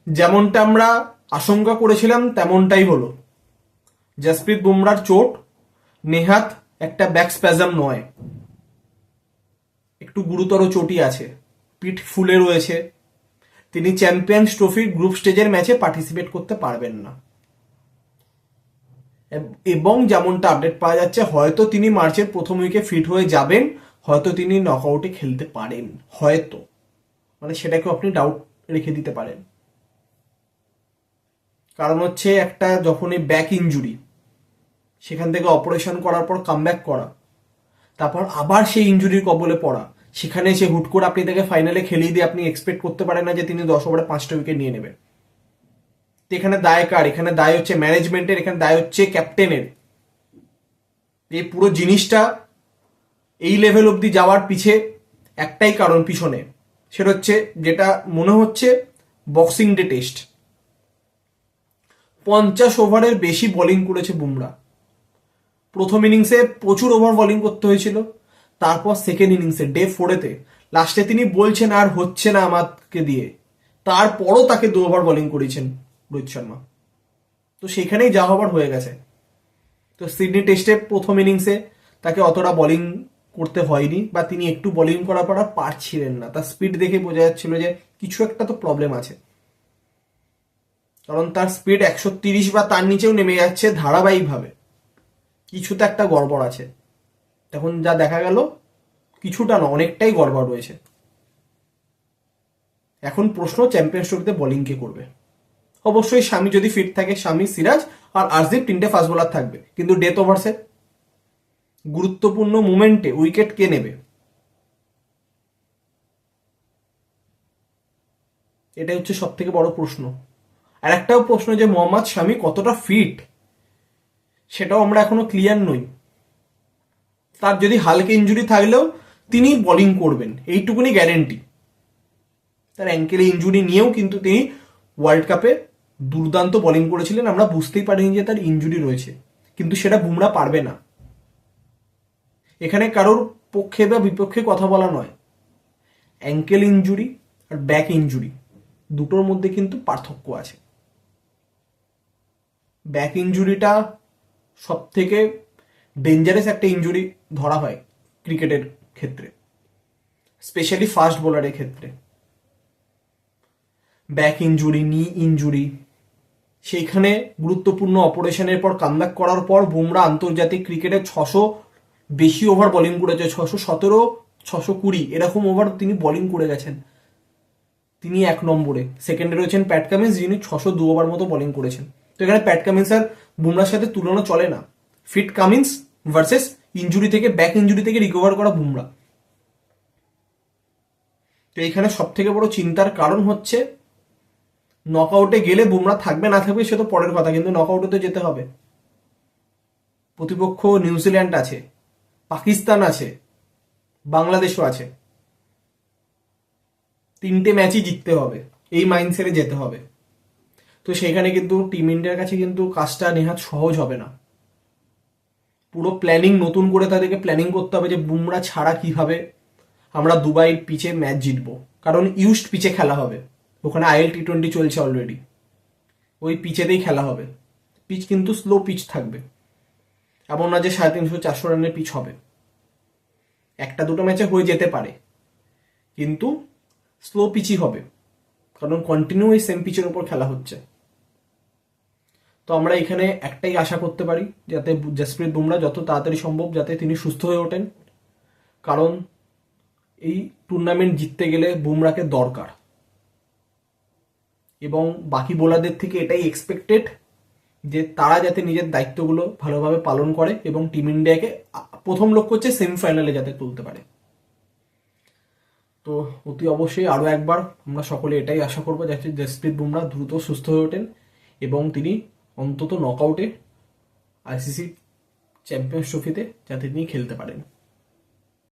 যেমনটা আমরা আশঙ্কা করেছিলাম তেমনটাই হলো। জসপ্রীত বুমরার চোট নেহাত একটা ব্যাক স্প্যাজম নয়, একটু গুরুতর চোটই আছে, পিঠ ফুলে রয়েছে। তিনি চ্যাম্পিয়ন্স ট্রফির গ্রুপ স্টেজের ম্যাচে পার্টিসিপেট করতে পারবেন না। এবং যেমনটা আপডেট পাওয়া যাচ্ছে, হয়তো তিনি মার্চের প্রথম উইকে ফিট হয়ে যাবেন, হয়তো তিনি নকআউটে খেলতে পারেন, হয়তো, মানে সেটাকেও আপনি ডাউট রেখে দিতে পারেন। কারণ হচ্ছে একটা যখন এই ব্যাক ইনজুরি, সেখান থেকে অপারেশন করার পর কামব্যাক করা, তারপর আবার সেই ইনজুরির কবলে পড়া, সেখানে সে হুট করে আপনি তাকে ফাইনালে খেলিয়ে দিয়ে আপনি এক্সপেক্ট করতে পারেন না যে তিনি 10 ওভারে 5টা উইকেট নিয়ে নেবেন। তো এখানে দায় কার? এখানে দায় হচ্ছে ম্যানেজমেন্টের, এখানে দায় হচ্ছে ক্যাপ্টেনের। এই পুরো জিনিসটা এই লেভেল অবধি যাওয়ার পিছে একটাই কারণ পিছনে, সেটা হচ্ছে যেটা মনে হচ্ছে বক্সিং ডে টেস্ট। 50 ওভারের বেশি বোলিং করেছে বুমরা। প্রথম ইনিংসে প্রচুর ওভার বোলিং করতে হয়েছিল, তারপর সেকেন্ড ইনিংসে ডে 4-তে লাস্টে তিনি বলছেন আর হচ্ছে না আমাকে দিয়ে, তারপরও তাকে 2 ওভার বোলিং করেছেন রোহিত শর্মা। তো সেখানেই যা হবার হয়ে গেছে। তো সিডনি টেস্টে প্রথম ইনিংসে তাকে অতটা বোলিং করতে হয়নি, বা তিনি একটু বোলিং করার পর পারছিলেন না। তার স্পিড দেখে বোঝা যাচ্ছিল যে কিছু একটা তো প্রবলেম আছে, কারণ তার স্পিড 130 বা তার নিচেও নেমে যাচ্ছে ধারাবাহিকভাবে। কিছু তো একটা গড়বড় আছে। তখন যা দেখা গেল, কিছুটা না, অনেকটাই গড়বড় রয়েছে। এখন প্রশ্ন, চ্যাম্পিয়ন্স ট্রফিতে বোলিং কে করবে? অবশ্যই শামি যদি ফিট থাকে, শামি, সিরাজ আর আরজিব 3টে ফাস্ট বোলার থাকবে, কিন্তু ডেথ ওভার্সে গুরুত্বপূর্ণ মুমেন্টে উইকেট কে নেবে? এটাই হচ্ছে সব থেকে বড় প্রশ্ন। আর একটাও প্রশ্ন যে মোহাম্মদ শামি কতটা ফিট, সেটাও আমরা এখনো ক্লিয়ার নই। তার যদি হালকা ইঞ্জুরি থাকলেও তিনি বোলিং করবেন, এইটুকুনি গ্যারেন্টি। তার অ্যাঙ্কেলে ইঞ্জুরি নিয়েও কিন্তু তিনি ওয়ার্ল্ড কাপে দুর্দান্ত বোলিং করেছিলেন, আমরা বুঝতেই পারিনি যে তার ইঞ্জুরি রয়েছে, কিন্তু সেটা বুমরা পারবে না। এখানে কারোর পক্ষে বা বিপক্ষে কথা বলা নয়, অ্যাঙ্কেল ইঞ্জুরি আর ব্যাক ইঞ্জুরি দুটোর মধ্যে কিন্তু পার্থক্য আছে। ব্যাক ইঞ্জুরিটা সব থেকে ডেঞ্জারাস একটা ইঞ্জুরি ধরা হয় ক্রিকেটের ক্ষেত্রে, স্পেশালি ফাস্ট বোলারের ক্ষেত্রে। ব্যাক ইঞ্জুরি, নি ইঞ্জুরি, সেইখানে গুরুত্বপূর্ণ অপারেশনের পর কামব্যাক করার পর বুমরা আন্তর্জাতিক ক্রিকেটে 600 বেশি ওভার বোলিং করেছে, 617, 620 এরকম ওভার তিনি বোলিং করে গেছেন। তিনি 1 নম্বরে, সেকেন্ডে রয়েছেন প্যাট কামিন্স, যিনি 602 ওভার মতো বোলিং করেছেন। তো এখানে প্যাট কামিন্স আর বুমরার সাথে তুলনা চলে না। ফিট কামিন্স ভার্সেস ইঞ্জুরি থেকে, ব্যাক ইঞ্জুরি থেকে রিকভার করা বুমরা। তো এইখানে সব থেকে বড় চিন্তার কারণ হচ্ছে, নকআউটে গেলে বুমরা থাকবে না থাকবে সে তো পরের কথা, কিন্তু নকআউটে তো যেতে হবে। প্রতিপক্ষ নিউজিল্যান্ড আছে, পাকিস্তান আছে, বাংলাদেশও আছে। 3টে ম্যাচই জিততে হবে, এই মাইন্ডসেটে যেতে হবে। তো সেখানে কিন্তু টিম ইন্ডিয়ার কাছে কিন্তু কাজটা নেহাত সহজ হবে না। পুরো প্ল্যানিং নতুন করে তাদেরকে প্ল্যানিং করতে হবে যে বুমরা ছাড়া কিভাবে আমরা দুবাই পিচে ম্যাচ জিতবো। কারণ ইউজড পিচে খেলা হবে, ওখানে IL T20 চলছে অলরেডি, ওই পিচেতেই খেলা হবে। পিচ কিন্তু স্লো পিচ থাকবে, এমন না যে 350-400 রানের পিচ হবে। একটা দুটো ম্যাচে হয়ে যেতে পারে, কিন্তু স্লো পিচই হবে, কারণ কন্টিনিউ এই সেম পিচের উপর খেলা হচ্ছে। তো আমরা এখানে একটাই আশা করতে পারি, যাতে জসপ্রীত বুমরা যত তাড়াতাড়ি সম্ভব যাতে তিনি সুস্থ হয়ে ওঠেন, কারণ এই টুর্নামেন্ট জিততে গেলে বুমরাকে দরকার। এবং বাকি বোলারদের থেকে এটাই এক্সপেক্টেড যে তারা যাতে নিজের দায়িত্বগুলো ভালোভাবে পালন করে এবং টিম ইন্ডিয়াকে প্রথম লক্ষ্য হচ্ছে সেমিফাইনালে যাতে তুলতে পারে। তো অতি অবশ্যই আরও একবার আমরা সকলে এটাই আশা করবো যাতে জসপ্রীত বুমরা দ্রুত সুস্থ হয়ে ওঠেন এবং তিনি অন্তত নকআউটে ICC চ্যাম্পিয়ন্স ট্রফিতে যাতে তিনি খেলতে পারেন।